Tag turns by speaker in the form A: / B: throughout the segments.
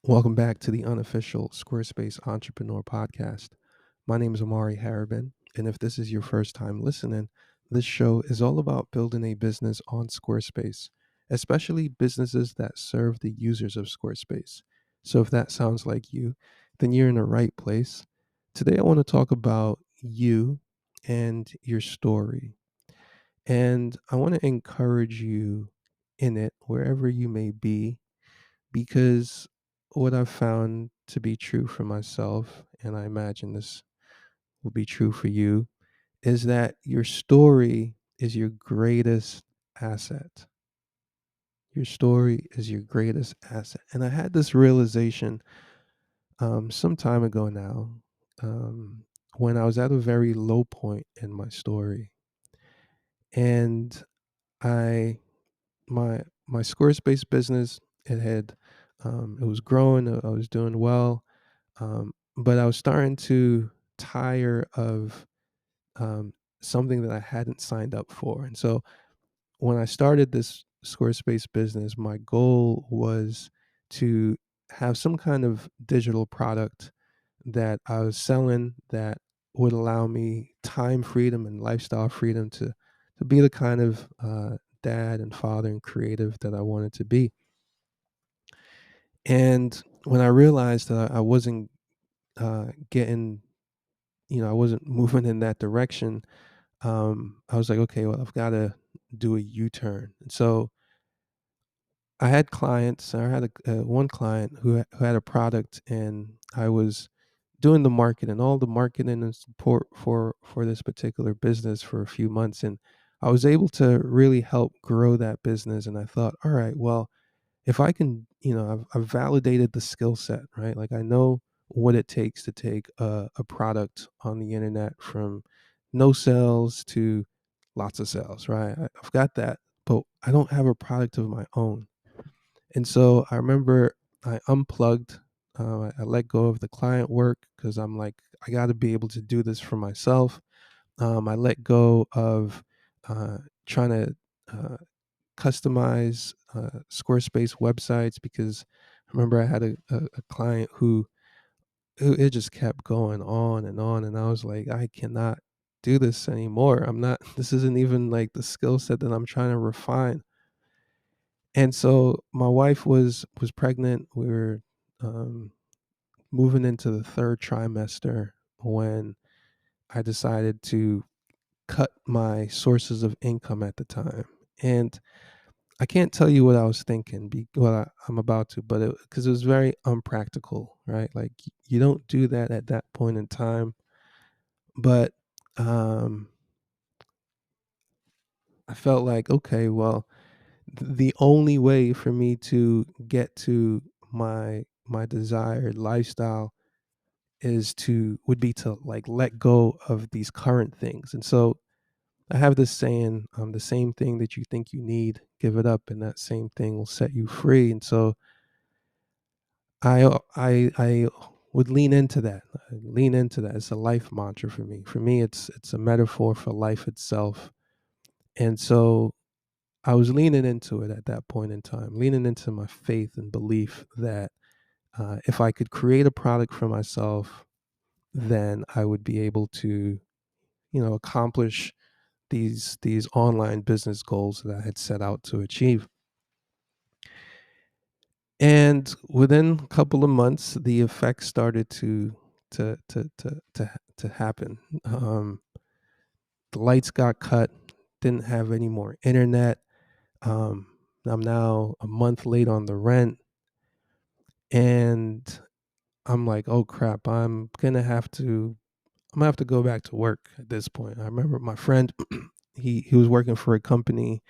A: Welcome back to the unofficial Squarespace Entrepreneur Podcast. My name is Amari Harabin, and if this is your first time listening, this show is all about building a business on Squarespace, especially businesses that serve the users of Squarespace. So if that sounds like you, then you're in the right place. Today, I want to talk about you and your story. And I want to encourage you in it, wherever you may be, because what I've found to be true for myself, and I imagine this will be true for you, is that your story is your greatest asset. Your story is your greatest asset. And I had this realization some time ago now, when I was at a very low point in my story. And I my Squarespace business, it was growing, I was doing well. But I was starting to tire of something that I hadn't signed up for. And so when I started this Squarespace business, my goal was to have some kind of digital product that I was selling that would allow me time freedom and lifestyle freedom to be the kind of dad and father and creative that I wanted to be. And when I realized that I wasn't getting, I wasn't moving in that direction, I was like, okay, well, I've got to do a U-turn. And so I had clients. I had one client who had a product, and I was doing the marketing, all the marketing and support for this particular business for a few months, and I was able to really help grow that business. And I thought, all right, well, if I can, I've validated the skill set, right? Like I know what it takes to take a product on the internet from no sales to lots of sales, right? I've got that, but I don't have a product of my own. And so I remember I unplugged, I let go of the client work because I'm like, I got to be able to do this for myself. I let go of uh, trying to uh, customize Squarespace websites because I remember I had a client who it just kept going on and on, and I was like, I cannot do this anymore. I'm not. This isn't even like the skill set that I'm trying to refine. And so my wife was pregnant. We were um, moving into the third trimester when I decided to cut my sources of income at the time. And I can't tell you what I was thinking, I'm about to, but because it was very unpractical, right? Like you don't do that at that point in time. But um, I felt like, okay, well, the only way for me to get to my desired lifestyle would be to like let go of these current things. And so I have this saying, the same thing that you think you need, give it up, and that same thing will set you free. And so I would lean into that. Lean into that. It's a life mantra for me. For me, it's a metaphor for life itself. And so I was leaning into it at that point in time, leaning into my faith and belief that if I could create a product for myself, then I would be able to, accomplish these online business goals that I had set out to achieve. And within a couple of months, the effects started to happen. The lights got cut. Didn't have any more internet. Um, I'm now a month late on the rent, and I'm like, oh crap! I'm gonna have to go back to work at this point. I remember my friend, he was working for a company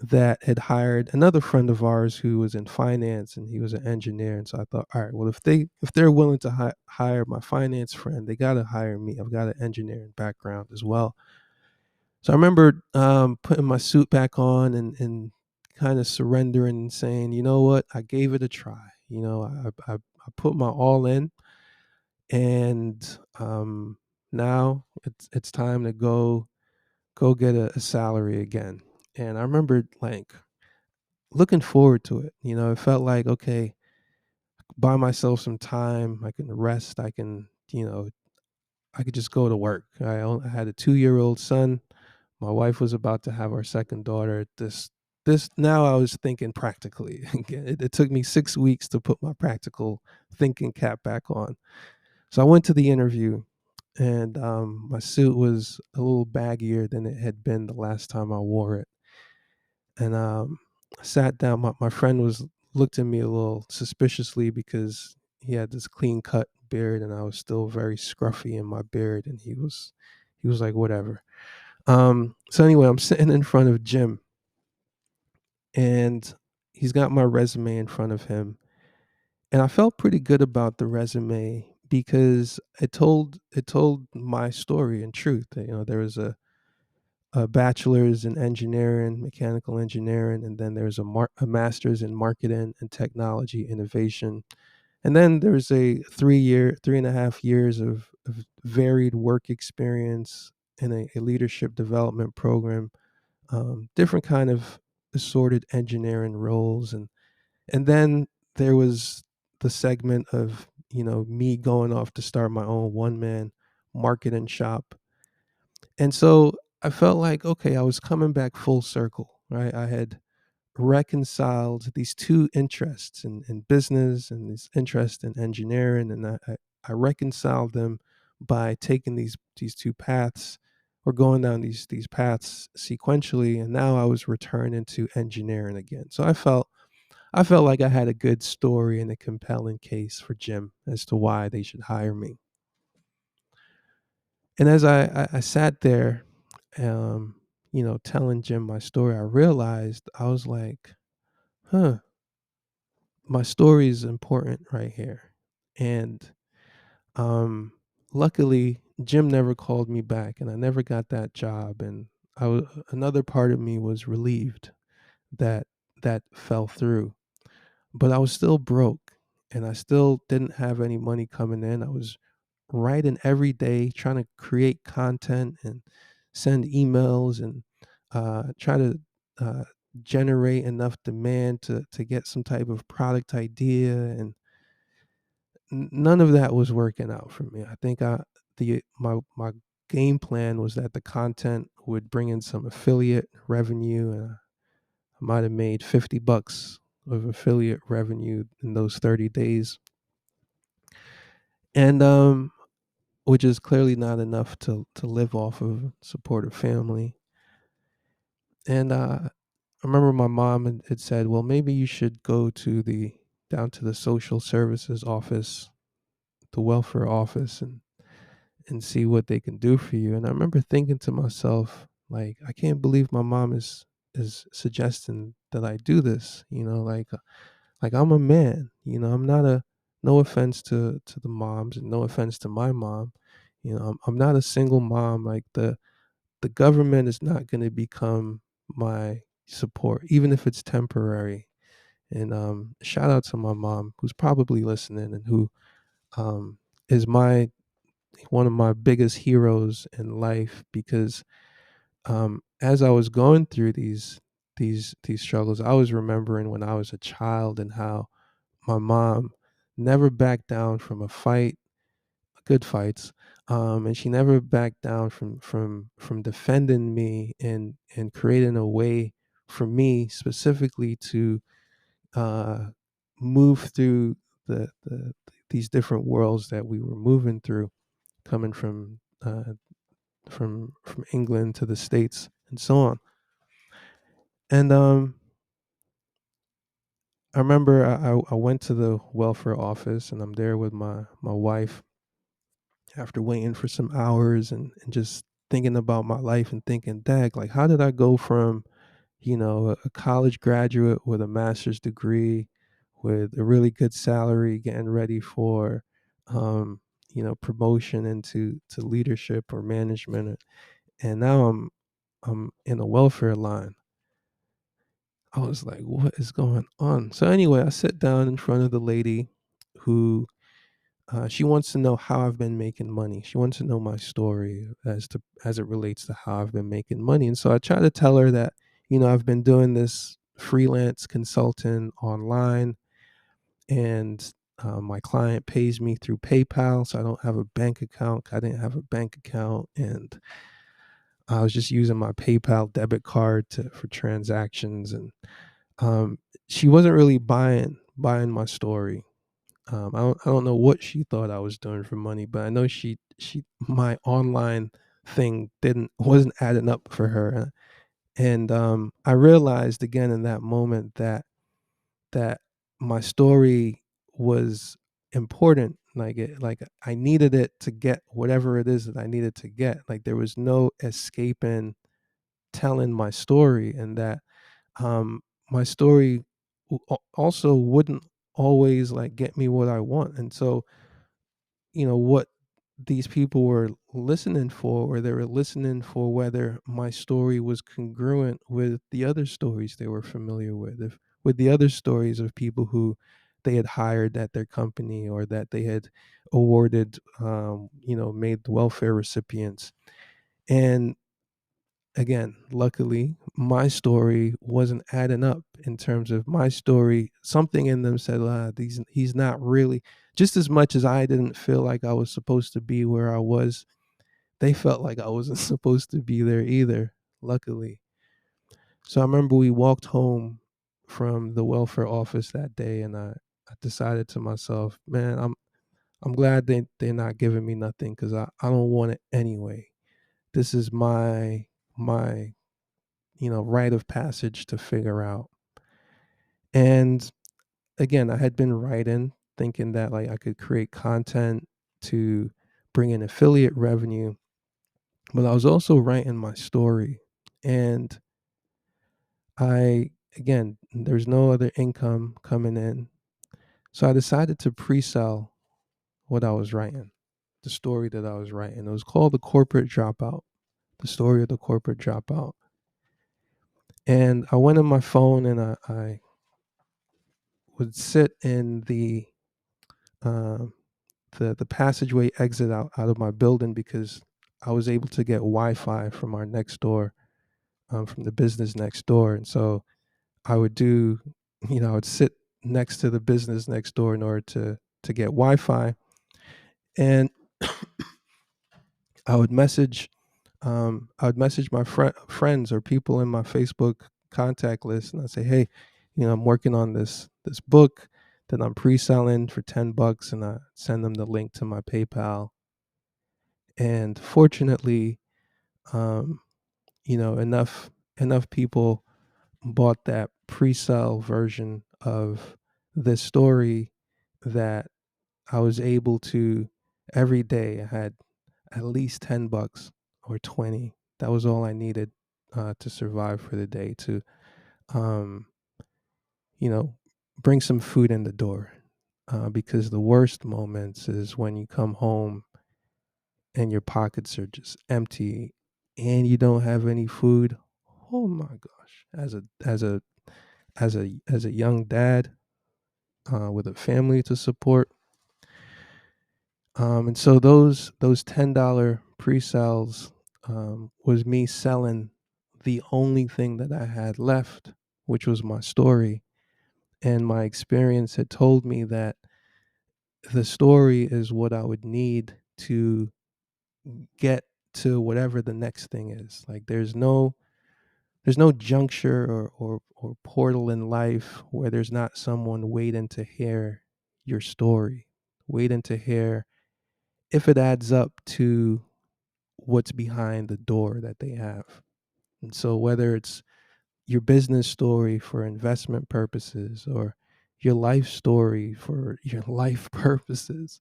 A: that had hired another friend of ours who was in finance, and he was an engineer. And so I thought, all right, well, if they're willing to hire my finance friend, they got to hire me. I've got an engineering background as well. So I remember putting my suit back on and kind of surrendering and saying, you know what, I gave it a try. I put my all in, and now it's time to go get a salary again. And I remember like looking forward to it. It felt like, okay, buy myself some time. I can rest. I can, I could just go to work. I had a 2-year-old son. My wife was about to have our second daughter. This now I was thinking practically. Again, it took me 6 weeks to put my practical thinking cap back on. So I went to the interview, and my suit was a little baggier than it had been the last time I wore it. And I sat down. My friend was looked at me a little suspiciously because he had this clean cut beard, and I was still very scruffy in my beard. And he was like, whatever. So anyway, I'm sitting in front of Jim, and he's got my resume in front of him, and I felt pretty good about the resume because it told my story and truth. There was a bachelor's in engineering, mechanical engineering, and then there's a master's in marketing and technology innovation. And then there's a 3.5 years of varied work experience in a leadership development program, different kind of assorted engineering roles. And then there was the segment of, me going off to start my own one-man marketing shop. And so I felt like, okay, I was coming back full circle, right? I had reconciled these two interests in business and this interest in engineering, and I reconciled them by taking these two paths, or going down these paths sequentially, and now I was returning to engineering again. So I felt like I had a good story and a compelling case for Jim as to why they should hire me. And as I sat there, telling Jim my story, I realized, I was like, huh, my story is important right here. And um, luckily, Jim never called me back, and I never got that job. And another part of me was relieved that that fell through. But I was still broke, and I still didn't have any money coming in. I was writing every day, trying to create content and send emails, and try to uh, generate enough demand to get some type of product idea. And none of that was working out for me. I think the my game plan was that the content would bring in some affiliate revenue, and I might have made $50 of affiliate revenue in those 30 days. And which is clearly not enough to live off of, support a family. And I remember my mom had said, "Well, maybe you should go down to the social services office, the welfare office, and see what they can do for you." And I remember thinking to myself, like, I can't believe my mom is suggesting that I do this. Like I'm a man. I'm not a. No offense to the moms, and no offense to my mom. I'm not a single mom. Like the government is not going to become my support, even if it's temporary. And shout out to my mom, who's probably listening, and who um, is my one of my biggest heroes in life, because as I was going through these struggles, I was remembering when I was a child, and how my mom never backed down from a fight, good fights, and she never backed down from defending me, and creating a way for me specifically to uh, move through these different worlds that we were moving through, coming from England to the States and so on. And I remember I went to the welfare office, and I'm there with my wife, after waiting for some hours, and just thinking about my life, and thinking, dag, like, how did I go from, a college graduate with a master's degree, with a really good salary, getting ready for, um, promotion into leadership or management, and now I'm in a welfare line. I was like, what is going on? So anyway, I sit down in front of the lady, who she wants to know how I've been making money. She wants to know my story as it relates to how I've been making money. And so I try to tell her that, I've been doing this freelance consulting online, and My client pays me through PayPal, so I don't have a bank account. I didn't have a bank account, and I was just using my PayPal debit card for transactions. And um, she wasn't really buying my story. I don't know what she thought I was doing for money, but I know she my online thing didn't wasn't adding up for her. And I realized again in that moment that my story was important. Like I needed it to get whatever it is that I needed to get. Like there was no escaping telling my story, and that um my story also wouldn't always like get me what I want. And so, what these people were listening for, or they were listening for whether my story was congruent with the other stories they were familiar with, with the other stories of people who they had hired at their company, or that they had awarded, made welfare recipients. And again, luckily, my story wasn't adding up in terms of my story. Something in them said, he's not really, just as much as I didn't feel like I was supposed to be where I was, they felt like I wasn't supposed to be there either, luckily. So I remember we walked home from the welfare office that day, and I decided to myself, man, I'm glad they're not giving me nothing, because I don't want it anyway. This is my rite of passage to figure out. And again, I had been writing, thinking that like I could create content to bring in affiliate revenue, but I was also writing my story. And again, there's no other income coming in. So I decided to pre-sell what I was writing, the story that I was writing. It was called The Corporate Dropout, the story of the corporate dropout. And I went on my phone, and I would sit in um, the passageway exit out of my building, because I was able to get Wi-Fi from our next door, from the business next door. And so I would do, I would sit next to the business next door in order to get Wi-Fi. And I would message my friends or people in my Facebook contact list, and I'd say, hey, I'm working on this book that I'm pre-selling for $10, and I send them the link to my PayPal. And fortunately, um, enough people bought that pre-sale version of this story that I was able to, every day I had at least $10 or 20. That was all I needed to survive for the day, to um, you know bring some food in the door. Because the worst moments is when you come home and your pockets are just empty, and you don't have any food. Oh my gosh! As a young dad, with a family to support, and so those $10 pre-sales, was me selling the only thing that I had left, which was my story. And my experience had told me that the story is what I would need to get to whatever the next thing is. Like there's no juncture or portal in life where there's not someone waiting to hear your story, waiting to hear if it adds up to what's behind the door that they have. And so whether it's your business story for investment purposes, or your life story for your life purposes,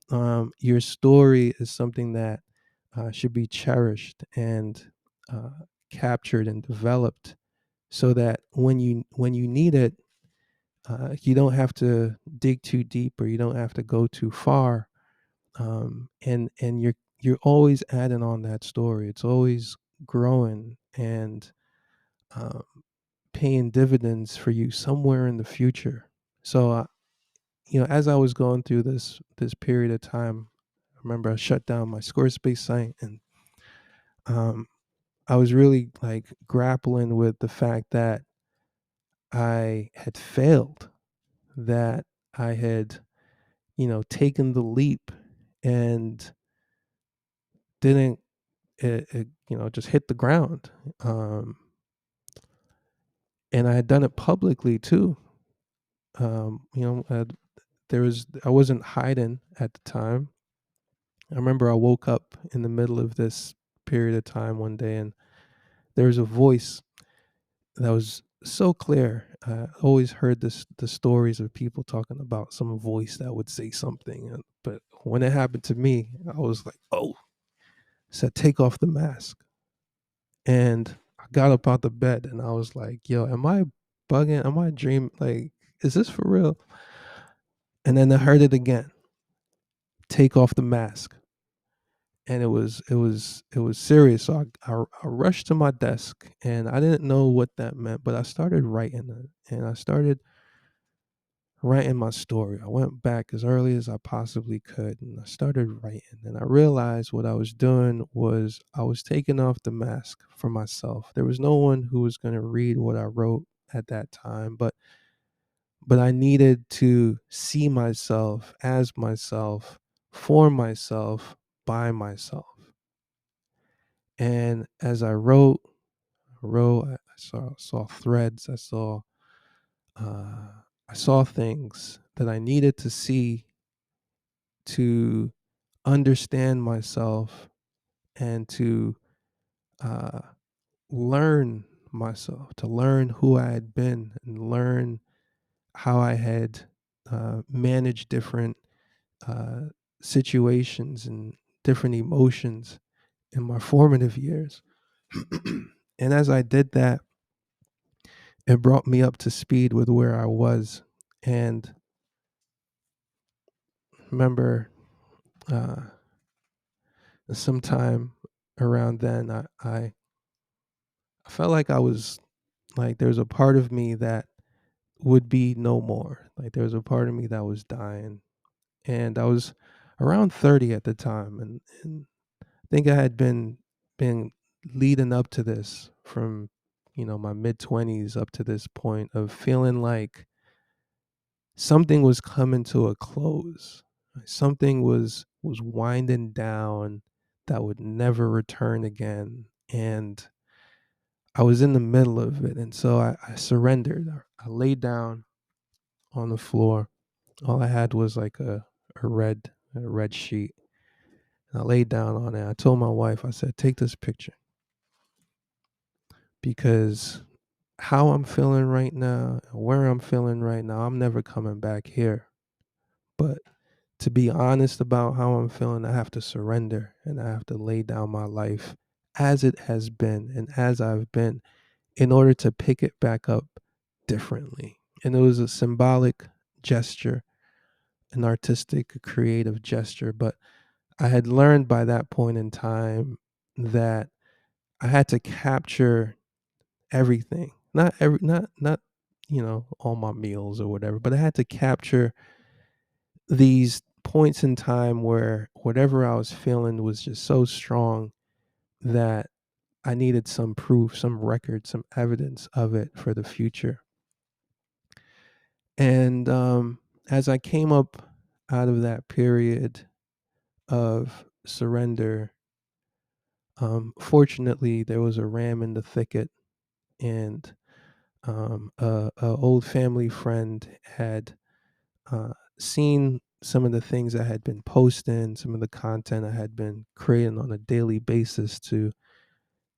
A: your story is something that should be cherished and uh, captured and developed, so that when you need it, you don't have to dig too deep, or you don't have to go too far. And you're always adding on that story. It's always growing and um, paying dividends for you somewhere in the future. So as I was going through this period of time, I remember I shut down my Squarespace site, and um, I was really like grappling with the fact that I had failed, that I had taken the leap and didn't just hit the ground. Um, and I had done it publicly too. I wasn't hiding at the time. I remember I woke up in the middle of this period of time one day, and there was a voice that was so clear. I always heard the stories of people talking about some voice that would say something, but when it happened to me, I was like, "Oh!" It said, "Take off the mask." And I got up out the bed, and I was like, "Yo, am I bugging? Am I dreaming? Like, is this for real?" And then I heard it again. Take off the mask. And it was serious. So I rushed to my desk, and I didn't know what that meant, but I started writing it, and I started writing my story. I went back as early as I possibly could, and I started writing, and I realized what I was doing was I was taking off the mask for myself. There was no one who was going to read what I wrote at that time, but I needed to see myself as myself, for myself, by myself. And as I wrote, I saw threads, uh, I saw things that I needed to see to understand myself and to uh, learn myself, to learn who I had been and learn how I had managed different uh, situations and different emotions in my formative years. And as I did that, it brought me up to speed with where I was. And remember, uh, sometime around then, I felt like I was like there's a part of me that would be no more. Like there was a part of me that was dying, and I was around 30 at the time, and I think I had been leading up to this from my mid 20s up to this point of feeling like something was coming to a close. Like, something was winding down that would never return again. And I was in the middle of it. And so I surrendered. I laid down on the floor. All I had was like a red sheet. And I laid down on it. I told my wife, I said, take this picture because how I'm feeling right now, where I'm feeling right now, I'm never coming back here. But to be honest about how I'm feeling, I have to surrender and I have to lay down my life as it has been and as I've been in order to pick it back up differently. And it was a symbolic gesture, an artistic, creative gesture. But I had learned by that point in time that I had to capture everything. Not all my meals or whatever, but I had to capture these points in time where whatever I was feeling was just so strong that I needed some proof, some record, some evidence of it for the future. And as I came up out of that period of surrender, fortunately, there was a ram in the thicket, and a old family friend had seen some of the things I had been posting, some of the content I had been creating on a daily basis to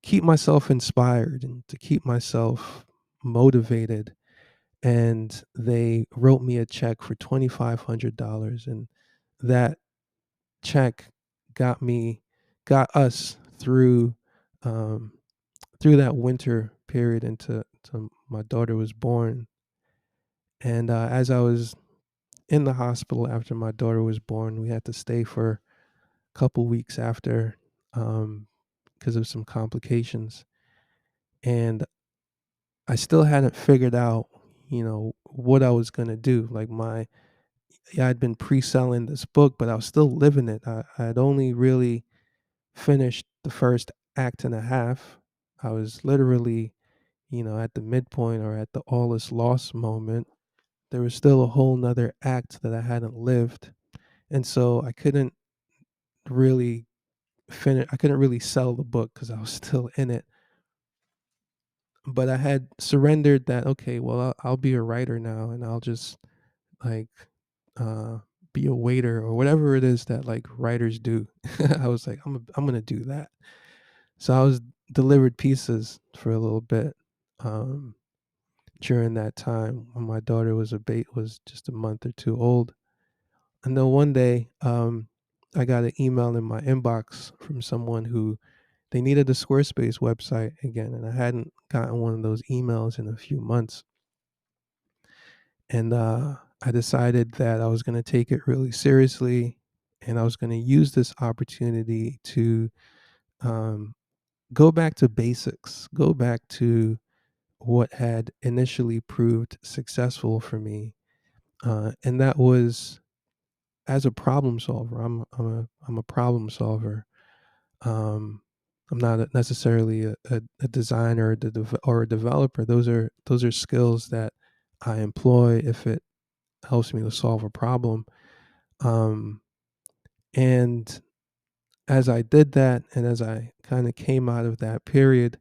A: keep myself inspired and to keep myself motivated. And they wrote me a check for $2,500. And that check got me, got us um, through that winter period into to my daughter was born. And as I was in the hospital after my daughter was born. We had to stay for a couple weeks after because of some complications. And I still hadn't figured out, what I was going to do. Yeah, I'd been pre selling this book, but I was still living it. I had only really finished the first act and a half. I was literally, at the midpoint or at the all is lost moment. There was still a whole nother act that I hadn't lived. and so really I couldn't really sell the book because I was still in it. But I had surrendered that, okay, well, I'll be a writer now, and I'll just like uh, be a waiter or whatever it is that like writers do. I was like, I'm gonna do that. So I was delivered pizzas for a little bit um, during that time when my daughter was just a month or two old. And then one day, I got an email in my inbox from someone who they needed a Squarespace website again, and I hadn't gotten one of those emails in a few months. And I decided that I was going to take it really seriously, and I was going to use this opportunity to um, go back to basics, go back to what had initially proved successful for me, and that was as a problem solver. I'm a problem solver. Um, I'm not necessarily a designer or a developer. Those are skills that I employ if it helps me to solve a problem. Um, and as I did that, and as I kind of came out of that period,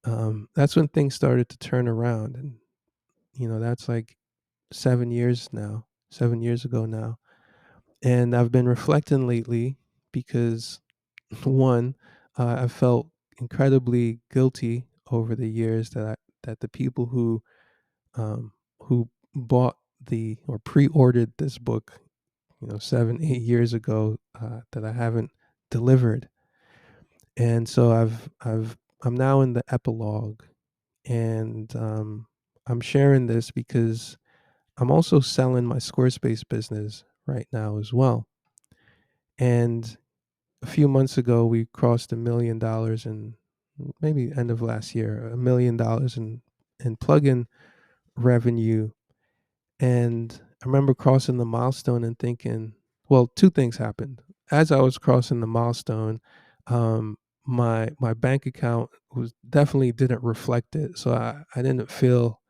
A: that's when things started to turn around. And that's like 7 years now, 7 years ago now. And I've been reflecting lately because one, I've felt incredibly guilty over the years that the people who bought the or pre-ordered this book, 7 8 years ago, that I haven't delivered. And so I'm now in the epilogue, and I'm sharing this because I'm also selling my Squarespace business right now as well. And a few months ago, we crossed $1 million in, maybe end of last year, $1 million in plugin revenue. And I remember crossing the milestone and thinking, well, two things happened. As I was crossing the milestone, um, my bank account was definitely didn't reflect it. So I didn't feel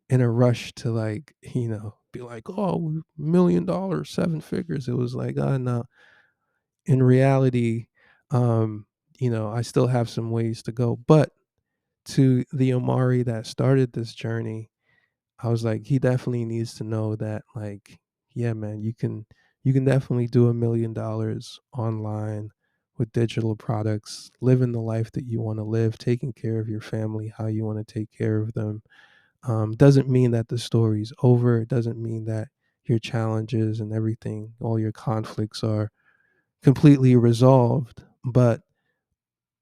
A: in a rush to like, be like, oh, $1 million, seven figures. It was like, oh no. In reality, um, I still have some ways to go. But to the Omari that started this journey, I was like, he definitely needs to know that, like, yeah, man, you can definitely do $1 million online with digital products, living the life that you want to live, taking care of your family how you want to take care of them. Doesn't mean that the story's over. It doesn't mean that your challenges and everything, all your conflicts are completely resolved. But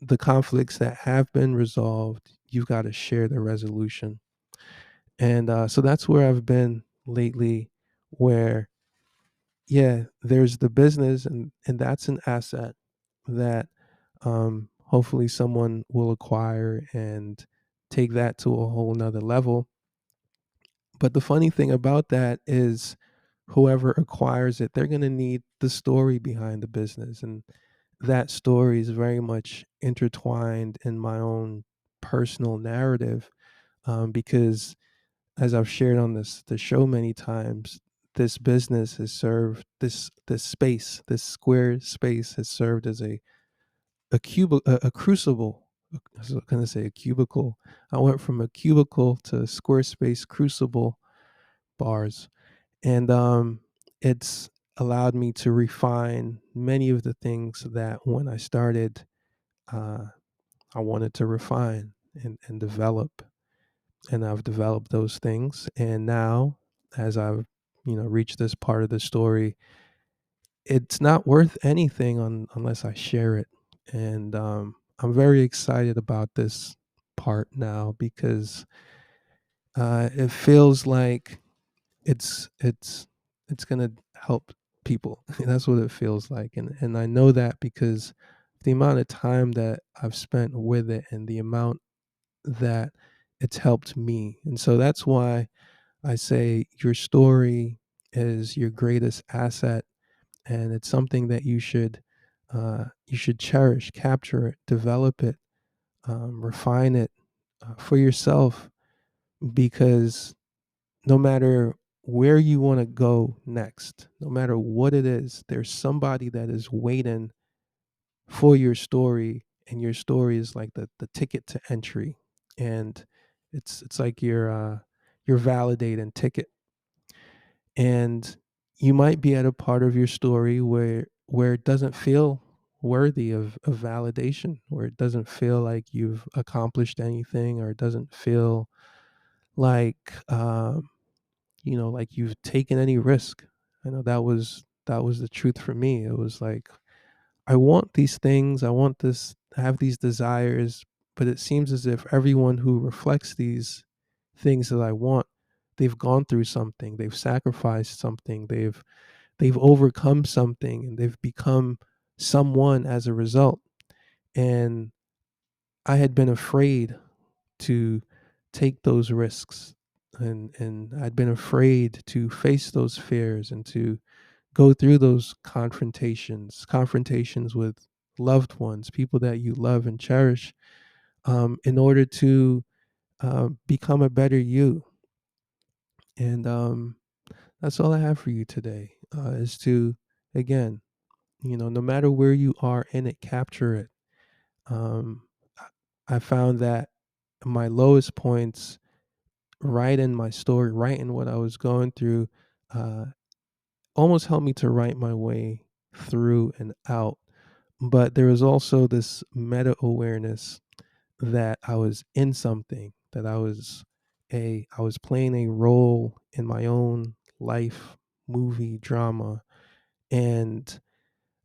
A: the conflicts that have been resolved, you've got to share the resolution. And so that's where I've been lately, where, yeah, there's the business, and that's an asset that hopefully someone will acquire and take that to a whole nother level. But the funny thing about that is whoever acquires it, they're going to need the story behind the business. And that story is very much intertwined in my own personal narrative, because as I've shared on the show many times, this business has served this space, this square space has served as a crucible. I was going to say a cubicle. I went from a cubicle to Squarespace crucible bars, and it's allowed me to refine many of the things that when I started, uh, I wanted to refine and develop. And I've developed those things. And now, as I've reached this part of the story, it's not worth anything unless I share it. And I'm very excited about this part now because it feels like it's it's gonna help people. That's what it feels like, and I know that because the amount of time that I've spent with it and the amount that it's helped me. And so that's why I say your story is your greatest asset, and it's something that you should cherish, capture it, develop it, refine it for yourself, because no matter where you want to go next, no matter what it is, there's somebody that is waiting for your story, and your story is like the ticket to entry, and it's like your validating ticket. And you might be at a part of your story where it doesn't feel worthy of validation, where it doesn't feel like you've accomplished anything, or it doesn't feel like like you've taken any risk. I know that was the truth for me. It was like, I want these things, I want this, I have these desires, but it seems as if everyone who reflects these things that I want, they've gone through something, they've sacrificed something, they've overcome something, and they've become someone as a result. And I had been afraid to take those risks, and I'd been afraid to face those fears and to go through those confrontations with loved ones, people that you love and cherish, in order to become a better you. And that's all I have for you today, is to, again, no matter where you are in it, capture it. um, I found that my lowest points, right in my story, right in what I was going through, uh, almost helped me to write my way through and out. But there was also this meta awareness that I was in something, that I was playing a role in my own life, movie, drama. And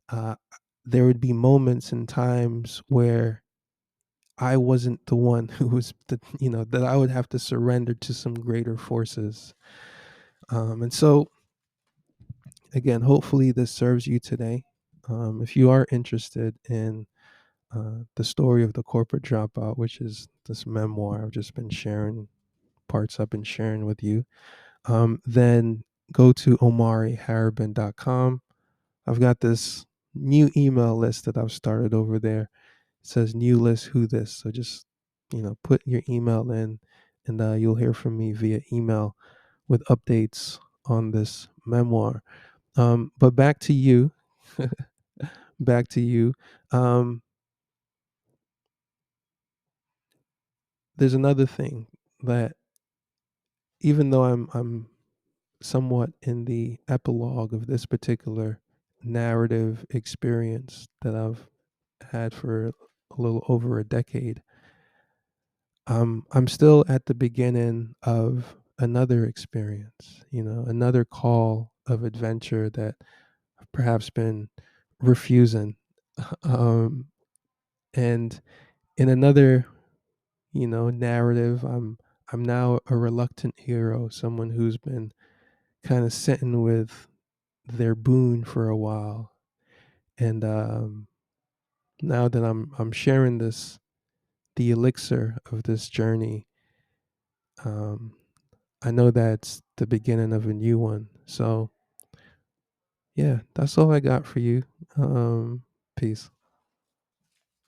A: uh, there would be moments and times where I wasn't the one who was that I would have to surrender to some greater forces. And so, again, hopefully this serves you today. If you are interested in the story of the corporate dropout, which is this memoir I've just been sharing, parts I've been sharing with you, then go to omariharibin.com. I've got this new email list that I've started over there. It says new list, who this. So just, put your email in, and you'll hear from me via email with updates on this memoir. But back to you. Back to you. Um, there's another thing that, even though I'm somewhat in the epilogue of this particular narrative experience that I've had for a little over a decade, I'm still at the beginning of another experience, another call of adventure that I've perhaps been refusing. um, and in another, narrative, I'm now a reluctant hero, someone who's been kind of sitting with their boon for a while. And now that I'm sharing the elixir of this journey, um, I know that's the beginning of a new one. So yeah, that's all I got for you. Peace.